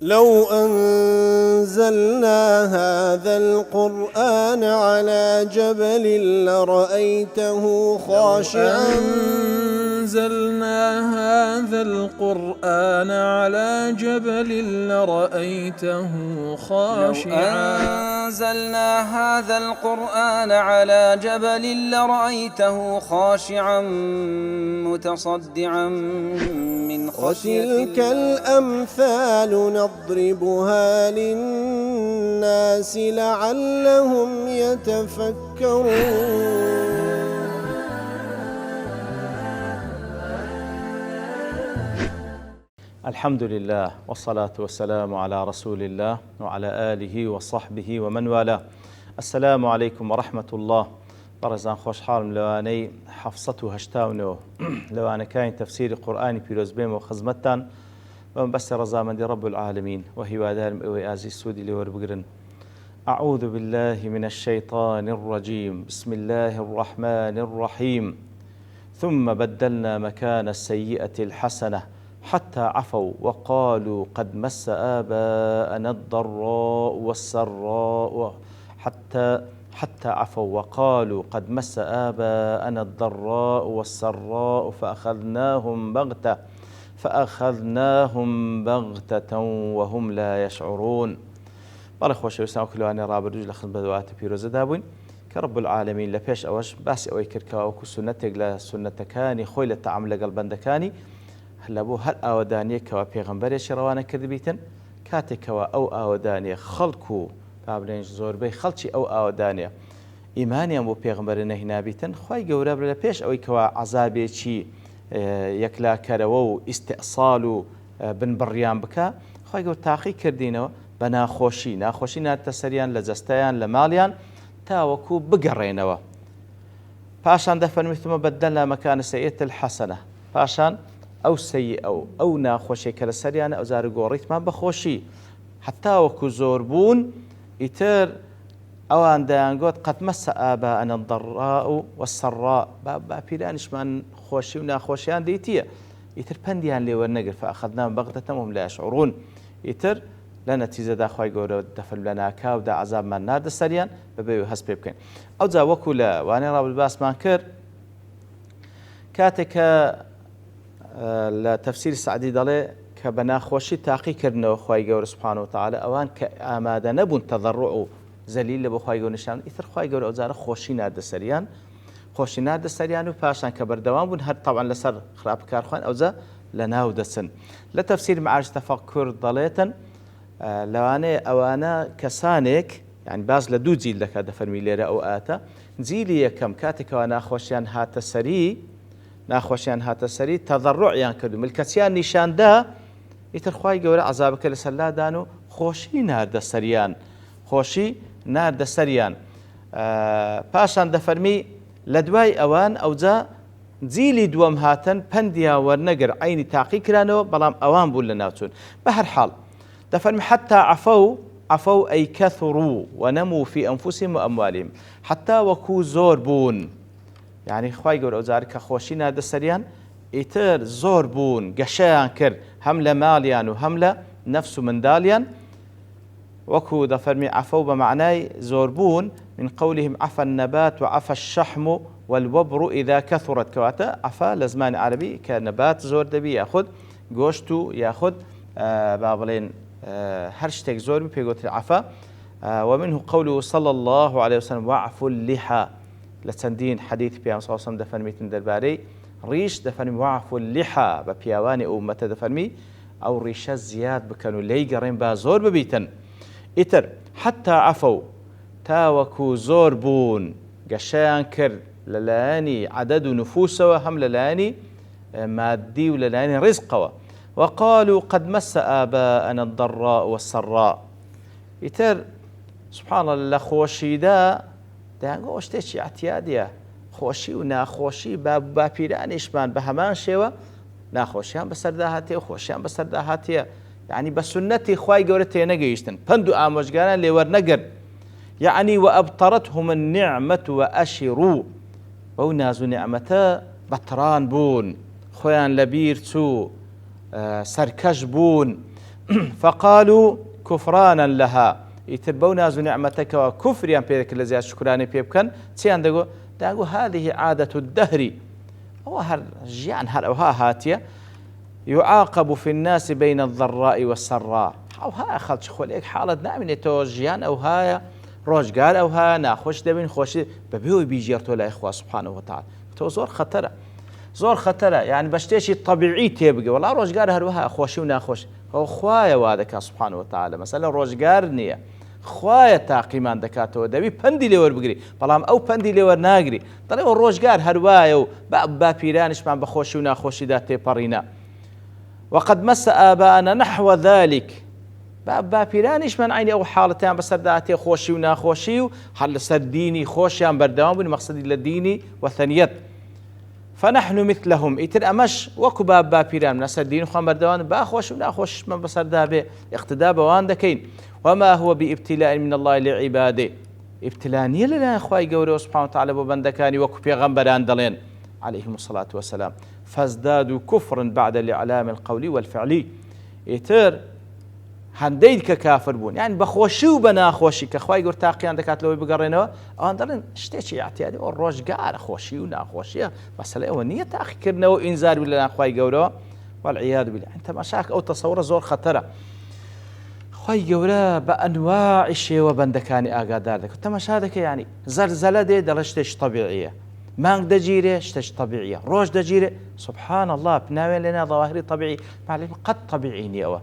لو أنزلنا هذا القرآن على جبل لرأيته خاشعا أنزلنا هذا القرآن على جبل لرأيته خاشعا أنزلنا هذا القرآن على جبل لرأيته خاشعا متصدعا من خشية وتلك الأمثال نضربها للناس لعلهم يتفكرون. الحمد لله والصلاة والسلام على رسول الله وعلى آله وصحبه ومن والاه. السلام عليكم ورحمة الله. بەڕێزان خۆشحاڵم لەوانەی 789 لەوانەکانی تەفسیری قورئانی پیرۆز بێمەوە خزمەتتان بەم بەستی ڕەزامەندی رب العالمین و هیوادارم ئەوەی ئازیز سوودی لێ وەربگرن. أعوذ بالله من الشيطان الرجيم بسم الله الرحمن الرحيم ثم بدلنا مكان السيئة الحسنة حتى عفوا وقالوا قد مس آباءنا الضراء والسراء حتى عفوا وقالوا قد مس آباءنا الضراء والسراء فأخذناهم بغتة وهم لا يشعرون. بەڵێ خۆشەویستان وەکلوانی ڕابردوو لە خزمەت دواتە پیرۆزەدا بووین کە رب العالمین لە پێش ئەوەش باسی ئەوەی کردکەوە وەکو سونەتێک لە سونەتەکانی خۆی لە تەعامل لەگەڵ بەندەکانی لەبوو هەر ئاوەدانیەکەوە پێغەمبەرێکی ڕەوانە کردبیتن کاتێکەوە ئەو ئاوەدانیە خەڵک و پابلێنج زۆربەی خەڵکی ئەو ئاوەدانیە ئیمانیان بۆ پێغەمبەر نەهێنابیتن خی گەورە لە پێش ئەوەی کەوە عەزابێکی یەکلاکەرەوە و ئیستئساڵ و بنبڕیان بکە خی گەورە تاقی کردینەوە بە ناخۆشی ناتە سەریان لە جەستەیان لە ماڵیان تاوەکو بگەڕێنەوە. پاشان دەفەرمیتمە بەدەلنا مەکانە سەیئەت الحەسەنە پاشان ئەو سەیئە ئەو ناخۆشیە کە لە سەریانە ئەوزارە گۆڕیتمان بەخۆشی حتاوەکو زۆر بوون ئیتر ئەوان دەیانگوت قەد مەسە ئاباءنا الضراء والسراء باپیرانیشمان خۆشی و ناخۆشیان دەیتیە ئیتر پەندیان لێ وەرنەگرت فأخذناهم بغتة وهم لا يشعرون. ئیتر لە نەتیجەدا خی گەورە دەفەرمێ لە ناکاودا عەزابمان ناردە سەریان بەبێ هەست پێ بکەین. ئەوجا وەکو لە وانەی ڕابردوو باسمان کرد کاتێک کە لە تەفسیری سعدی دەڵێ کە بە ناخۆشی تاقیکردنەوە خی گەورە سوبحانەهو وتەعالە ئەوان کە ئامادە نەبوون تەضەڕوع و زەلیل لە بۆ خی گەورە نیشان ئیتر خی گەورە ئەوجارە خۆشی ناردە سەریان و پاشان کە بەردەوام بوون هەر تەبعاً لەسەر خراپکارخواین ئەوجا لە ناو دەچن. لە تەفسیر مەعارج تەفەککوڕ دەڵێتن لەوانەیە ئەوانە کەسانێک یعنی باز لە دوو جیل دەکات دەفەرمی لێرە ئەو ئاتە جیلی یەکەم کاتێکەوە ناخۆشیان هاتە سەری تەضەڕوعیان کرد و ملکەچیان نیشاندا ئیتر خی گەورە عەزابەکە لەسەر لادان و خۆشی ناردە سەریان. پاشان دەفەرمی لە دوای ئەوان ئەوجا جیلی دووەم هاتن پەندیان وەرنەگر عینی تاقی کرانەوە بەڵام ئەوان بوون لە ناوچوون. بە هەر حاڵ دەفەرمی حتى عفوا أي كثروا ونموا في أنفسهم وأموالهم حتى وەکو زۆر بوون یعنی خی گەورە ئەوجار کە خۆشی ناردە سەریان ئیتر زۆر بوون گەشەیان کرد هەم لە ماڵیان و هەم لە نەفس و منداڵیان وەکو دەفەرمی عفوا بەمعنای زۆر بوون من قولهم عفا النبات وعفا الشحم والوبر إذا كثرت کەواتە عفا لە زمانی عەرەبی کە نەبات زۆر دەبی یاخود گۆشت و یاخود با بڵێن هەر شتێک زۆر پێگوتری عفا. ومنه قوله صلى الله عليه وسلم وعفوا اللحى لە چەندین حەدیثی پێغەمبەر صلی الله علیه و سلم دەفەرمیتن دەربارەی ڕیش دەفەرمی وعفوا اللحى بە پیاوانی ئومەتە دەفەرمی ئەو ڕیشە زیاد بکەن و لێی گەڕێن با زۆر ببیتن. ئیتر حتى عفوا تاوەکو زۆر بوون گەشەیان کرد لەلایەنی عەدەد و نفوسەوە هەم لەلایەنی مادی و لەلایەنی ڕزقەوە. وقالوا قد مس آباءنا الضراء والسراء ئیتر سبحان الله لە خۆشیدا دەیانگۆ شتێکی ئەتیادیە خۆشی و ناخۆشی باپیرانیشمان بە هەمان شێوە ناخۆشیان بەسەردا هاتیە و خۆشیان بەسەردا هاتیە یعنی بە سنەتی خی گەورە تێنەگەیشتن پند و ئامۆژگاران لێوەرنەگرت یعنی وأبطرتهم النعمة وأشروا بەو ناز و نعمەتە بەتران بوون خۆیان لەبیر چوو سەرکەش بوون فقالوا كفرانا لها يتربوا ناز نعمتك وكفريا بيدك الذي شكراني بيبكن تيان داغو هذه عادة الدهر هو هر جيان هر أوها هاتية يعاقب في الناس بين الضراء والسراء أو ها أخذ شخوليك حالة نامنة توجيان أو هاي روجقال أو ها ناخوش دبين خوش ببيوي بيجيرتو لا إخوة سبحانه وتعالى تو زور خطرة يعني بشتيشي طبيعي تيبقى والله روجقال هروها خوشي وناخوش هو خوايا وادك سبحانه وتعالى مثلا روجقال نية خوايا تاقيمان دكاتو دبي بندي لور بقري بلام أو بندي لور ناقري طلع روجقال هروايا با بيرانش من بخوشي وناخوشي داتي برينا وقد مس آباءنا نحو ذلك با بيرانش من عيني أو حالتان بسر داتي خوشي وناخوشي هل سر ديني خوشيان بردوام بالمقصد للديني والثانيات فنحن مثلهم إتر أمش وكباب بابيران من الدين خان بردوان باخوش وناخوش من بصر دابه اقتداء بوان دكين وما هو بابتلاء من الله لعباده ابتلانية لنا أخوائي قوري سبحانه وتعالى ببندكاني وكبي غنبران دلين عليهم الصلاة والسلام فازدادوا كفرا بعد الإعلام القولي والفعلي إتر هنديك كافر بون يعني بخوشي وبناخوشي كخواي قور تاقيان دكات لو بقرينوا أندرن اشتيشي اعتيادي والروج قال خوشي وناخوشي بس لا ونية تاخي كرنا وإنذار بالله أخواي قوروا والعياذ بالله أنت مشاك أو تصور زور خطرة خواي قورا بأنواع الشيء وبندكاني آقادار دك أنت مشاهدك يعني زلزلة دي دلشتش طبيعية مانك دجيرة اشتش طبيعية روج دجيرة سبحان الله بناوين لنا ظواهري طبيعي معلم قد طبيعيني أوه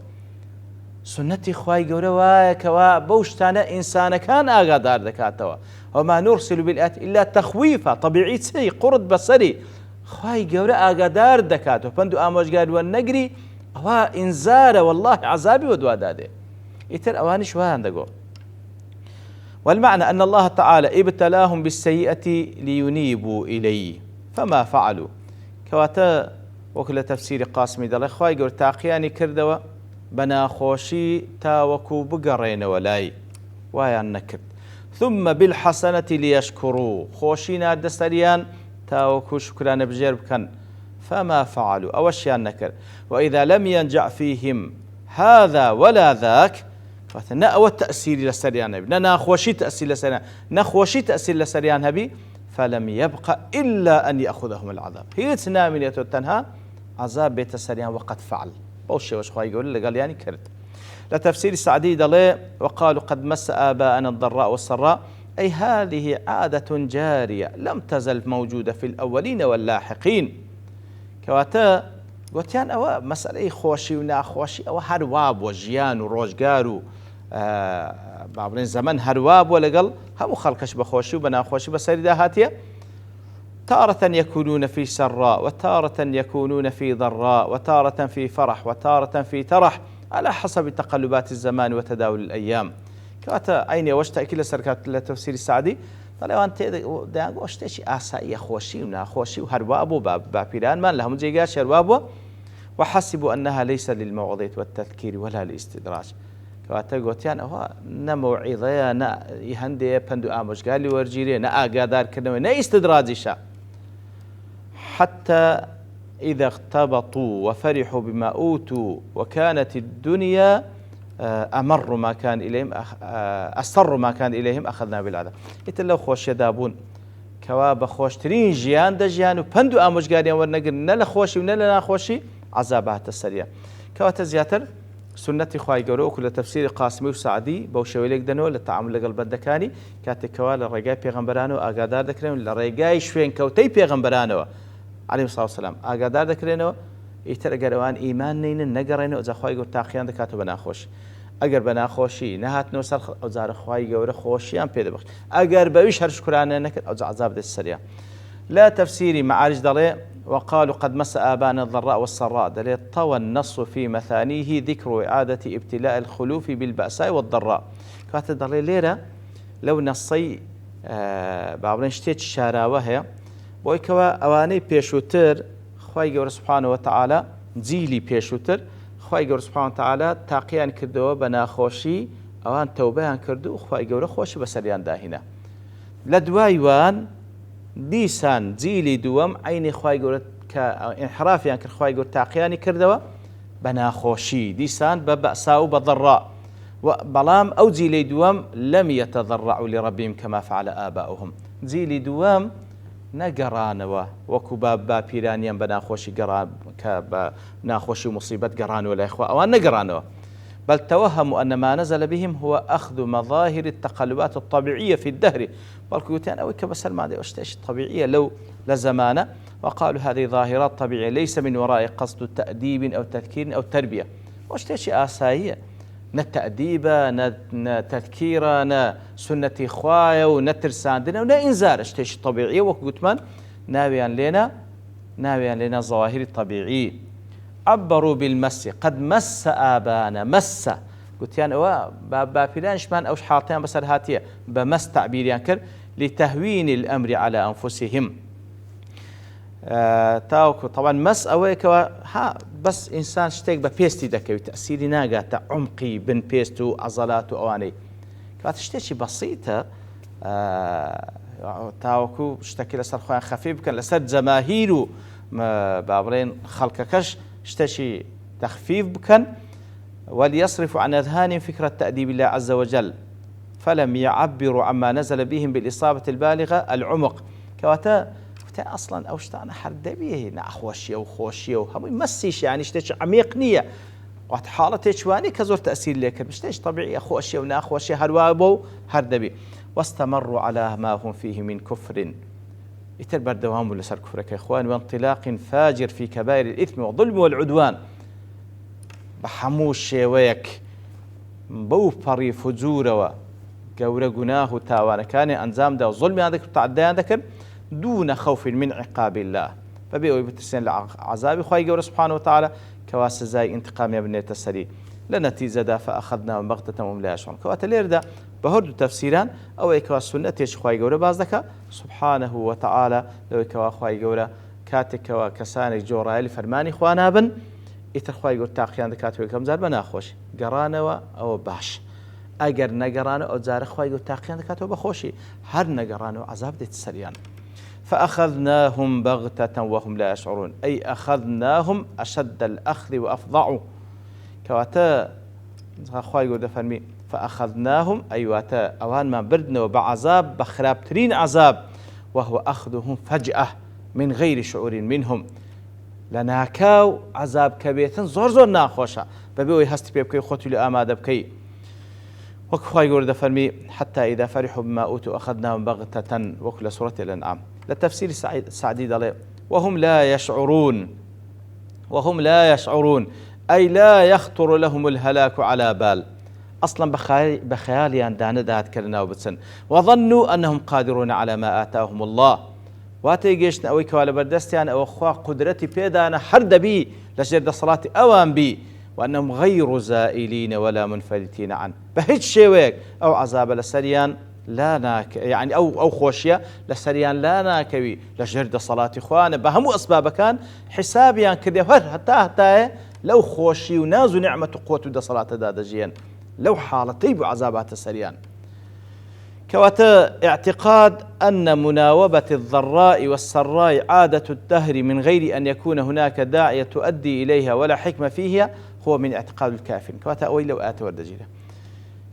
سنتي خواي قورا وايكوا بوشتانا إنسان كان آقادار دكاتوا وما نرسل بالآيات إلا تخويفا طبيعي سي قرد بصري خواي قورا آقادار دكاتوا فندو آموش قال والنقري أوا إنزار والله عذابي ودواداده إتر أواني وهان دقو والمعنى أن الله تعالى ابتلاهم بالسيئة لينيبوا إليه فما فعلوا كواتا وكل تفسير قاسمي دل خواي قورا تاقياني كردوا بناخوشي تاوكو بقرين ولاي ويان نكرد ثم بالحسنة ليشكروا خوشينا دستريان تاوكو شكران بجرب كان فما فعلوا أوشيان نكر وإذا لم ينجع فيهم هذا ولا ذاك فتنأوى التأثير لسريان هبي ناخوشي تأثير لسريان نخوشي تأثير لسريان هبي فلم يبقى إلا أن يأخذهم العذاب هي تنامين يتنها عذاب بيت السريان وقد فعل بوشي وش خواهي يقول اللي قال يعني كرد لتفسير السعدي دلي وقالوا قد مس آباءنا الضراء والسراء أي هذه عادة جارية لم تزل موجودة في الأولين واللاحقين كواتا قوتيان أو مسألة خوشي وناخوشي أو هرواب وجيان وروجقار بعضين زمن هرواب ولقل هم خلقش بخوشي وبناخوشي بسريدا هاتية تارة يكونون في سراء وتارة يكونون في ضراء وتارة في فرح وتارة في ترح على حسب تقلبات الزمان وتداول الأيام كواتا عيني وشتا كل سركات التفسير السعدي طلعوا أنت داعو وشتاشي آسائي خوشي وناخوشي وهروابو بابيران ما لهم جيقاش هروابو وحسبوا أنها ليس للموعظة والتذكير ولا للاستدراج كواتا قوتيان هو نموعظة نا يهندي بندو آموش قال لي ورجيري نا آقادار كنوي نا استدراجي شا حتى إذا اغتبطوا وفرحوا بما أوتوا وكانت الدنيا أمر ما كان إليهم أسر ما كان إليهم أخذنا بالعذاب يتلو خوش يدابون كواب خوش ترين جيان دا جيان وبندو آموش قاريان ورنقر نلا خوشي ونلا ناخوشي عذابات السريع كواتا زياتر سنتي خواهي قولوا كل تفسير قاسمي وسعدي بوشوي لك دنو للتعامل لقلب الدكاني كاتي كوال الرقاي بيغمبرانو آقادار دكرين للرقاي شوين كوتي بيغمبرانو عليه الصلاة والسلام آقادار دكرينو يتر قروان إيمان نين نقرينو إذا خواهي قول تاقيان دكاتو بناخوش أجر بناخوشي نهات نوصل أوزار خواهي قول خوشيان بيد بخش أجر بويش هرش كرانا نكر أوزع عذاب دي السريع لا تفسيري معارج دلي وقالوا قد مس آبانا الضراء والسراء دلي طوى النص في مثانيه ذكر إعادة ابتلاء الخلوف بالبأساء والضراء كانت دلي ليرة لو نصي بعضنا اشتيت الشاراوة بۆی کەوا ئەوانەی پێشووتر خوای گەورە سوبحانە وتعالە جیلی پێشووتر خوای گەورە سوبحانە وتعالە تاقییان کردەوە بە ناخۆشی ئەوان تەوبەیان کرد و خوای گەورە خۆشی بەسەریان داهینە لە دوای وان دیسان جیلی دووەم عینی خوای گەورە کە ئینحرافیان کرد خوای گەورە تاقییانی کردەوە بناخوشي ديسان ببأساء بضراء بلام أو جيلي دوام لم يتضرعوا لربهم كما فعل آباؤهم جيلي دوام نقرانوا وكباب بيرانيا بناخوشي قران كبناخوشي مصيبة قران ولا إخوة أو نقرانوا بل توهموا أن ما نزل بهم هو أخذ مظاهر التقلبات الطبيعية في الدهر بل كوتان أو كبس الماضي أشتاش الطبيعية لو لزمانة وقالوا هذه ظاهرات طبيعية ليس من وراء قصد تأديب أو تذكير أو تربية واشتاش آسائية نتأديبا نتذكيرا نسنة إخوايا ونترساندنا ونإنزار اشتاش طبيعية وكوتمان ناويان لنا ظواهر الطبيعية عبروا بالمس قد مس آبانا مس قلت يعني بابا فلانش من أوش حاطين بسر هاتية بمس تعبير يعني لتهوين الأمر على أنفسهم تاوكو طبعا مس أويك ها بس إنسان شتيك ببيستي دكوي تأثيري ناقة عمقي بن بيستو عضلاته أواني كانت شتيشي بسيطة تاوكو اشتكي لسر خوان خفيف كان لسر جماهيرو بابرين خلقكش اشتشي تخفيف بكن وليصرفوا عن أذهانهم فكرة تأديب الله عز وجل فلم يعبروا عما نزل بهم بالإصابة البالغة العمق كواتا أصلا أوشتانا حردبيه نأخوشي وخوشي وهم يمسيش يعني اشتش عميق نية وقت حالة تشواني كزور تأثير لك مشتش طبيعي أخوشي ونأخوشي هروابو هردبي واستمروا على ما هم فيه من كفر يتربر دوام لسر كفرك يا إخوان وانطلاق فاجر في كبائر الإثم والظلم والعدوان بحموش شويك بوفري فجورة وقورة قناه تاوانا كان أنزام دا وظلم عندك وتعديان ذكر دون خوف من عقاب الله فبيئوا يبتسين لعذاب خواهي قورة سبحانه وتعالى كواس زي انتقام يبنية السري لنتيجة دا فأخذنا بغتة وهم لا يشعرون كواتا لير دا بهردو تفسيران أو إكواس سنة يش خواهي قورة بازدك سبحانه وتعالى لو إكوا خواهي قورة كاتك وكسانك جورا فرماني خوانا بن إتر خواهي قورة تاقيان دكاتوي كم زار بناخوش قرانوا أو باش أجر نقرانوا أو زار خواهي قورة تاقيان دكاتوي بخوشي هر نقرانوا عذاب ديت السريان فأخذناهم بغتة وهم لا يشعرون أي أخذناهم أشد الأخذ وأفظعوا كواتا خواهي قورة فرمي فأخذناهم أي واتا أوان ما بردنا وبعذاب بخرابترين عذاب وهو أخذهم فجأة من غير شعور منهم لناكاو عذاب كبيرا زور ناخوشا ببيوي هست بيبكي خطي لآمادة بكي وكخواهي قورة فرمي حتى إذا فرحوا بما أوتوا أخذناهم بغتة وكل سورة الأنعام للتفسير السعديد عليه وهم لا يشعرون أي لا يخطر لهم الهلاك على بال أصلا بخياليان دانت كلنا وبتسن وظنوا أنهم قادرون على ما آتاهم الله واتيجيشنا أوي كوالا بردستيان أو أخوا قدرتي بيدانا حرد بي لجرد صلاة أوان بي وأنهم غير زائلين ولا منفلتين عنه بهج شويك أو عذاب لسريان لا ناك يعني أو خوشية لسريان لا ناكوي لجرد صلاة إخوانا بهمو أسباب كان حسابيان كذا حتى لو خوشي ونازو نعمة قوة دا صلاة دادجيا لو حالتي بعذابات السريان كواتا اعتقاد أن مناوبة الضراء والسراء عادة الدهر من غير أن يكون هناك داعية تؤدي إليها ولا حكمة فيها هو من اعتقاد الكافرين كواتا أوي لو آت وردجيلة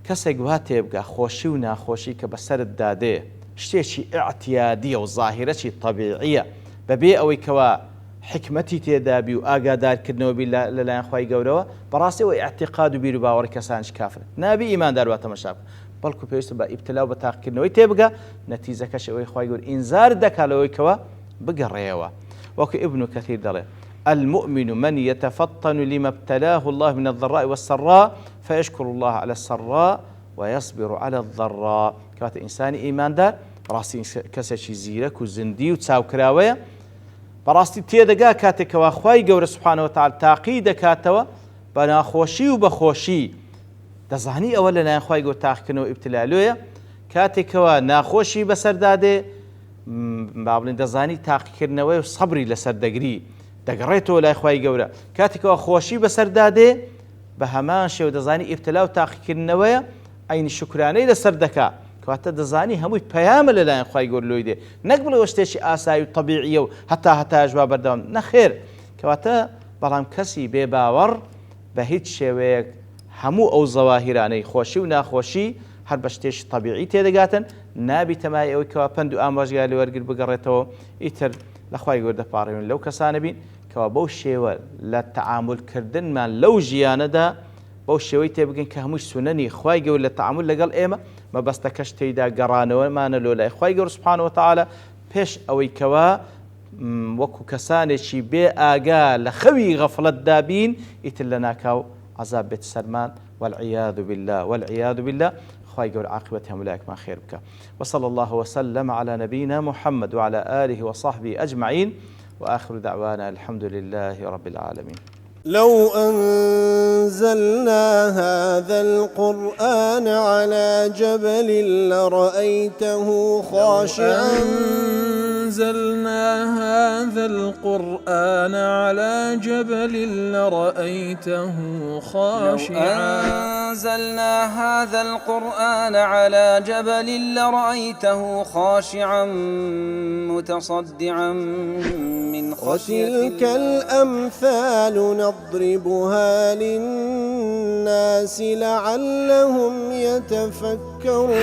كسيق واتي يبقى خوشي وناخوشي كبسر الدادي شتيشي اعتيادية وظاهرة طبيعية ببي أوي كوا حكمتي تيدابي وآقادار كدنو بالله للا يخواي قولوا براسي واعتقاد بيرو باور كسانش كافر نابي إيمان دار واتمشاك بلكو بيوستو با ابتلاو بتاق كدنو تيبقى نتيزة كشي ويخواي قول إنزار دكالو كوا بقى ريوا وكو ابن كثير دالي المؤمن من يتفطن لما ابتلاه الله من الضراء والسراء فيشكر الله على السراء ويصبر على الضراء كوات إنسان إيمان دار براسي كسشي زيرك وزندي وتساو كراوية براستي تيدقا كاتك واخواي قور سبحانه وتعالى تاقيد كاتوا بناخوشي وبخوشي دزاني أولا ناخواي قور تاقكنو ابتلالوية كاتك وناخوشي بسرداده بابلين دزاني تاقكرنوي وصبري لسردقري دقريتو لا اخواي قور كاتك وخوشي بسرداده بهمانشي ودزاني ابتلاو تاقكرنوي أين شكراني لسردكا كواتا دزاني هموي بيامل لا يخواي يقول له يدي نقبل وشتيش آساي طبيعية حتى أجواب بردوام نخير كواتا بلام كسي بباور بە هیچ شێوەیەک هەموو ئەو زەواهیرانەی خۆشی و ناخۆشی هەر بە شتێکی طبیعی تێدەگاتن نابی تەمای ئەوەی کەوا پند و ئامۆژگار لێ وەرگر بگەڕێتەوە ئیتر لەخوای گەورە دەپاڕێن لەو کەسانە بین کەوا بەو شێوە لە تەعاملکردنمان لەو ژیانەدا بەو شێوەی تێبگەین کە هەمووی سونەنی خوای گەورە لە تەعامل لەگەڵ ئێمە مەبەستەکەش تێیدا گەڕانەوەمانە لۆ لای خوای گەورە سوبحانەهو وتەعالە پێش ئەوەی کەوا وەکو کەسانێکی بێ ئاگا لە خەوی غەفڵەتدا بین ئیتر لە ناکاو عەزاب بێت سەرمان والعیاذ بالله خواهي قول عاقبة هؤلاء ما خير بك وصلى الله وسلم على نبينا محمد وعلى آله وصحبه أجمعين وآخر دعوانا الحمد لله رب العالمين. لو أنزلنا هذا القرآن على جبل لرأيته خاشعا أنزلنا هذا القرآن على جبل لرأيته خاشعا أنزلنا هذا القرآن على جبل لرأيته خاشعا متصدعا من خشية الله. وتلك الأمثال نضربها للناس لعلهم يتفكرون.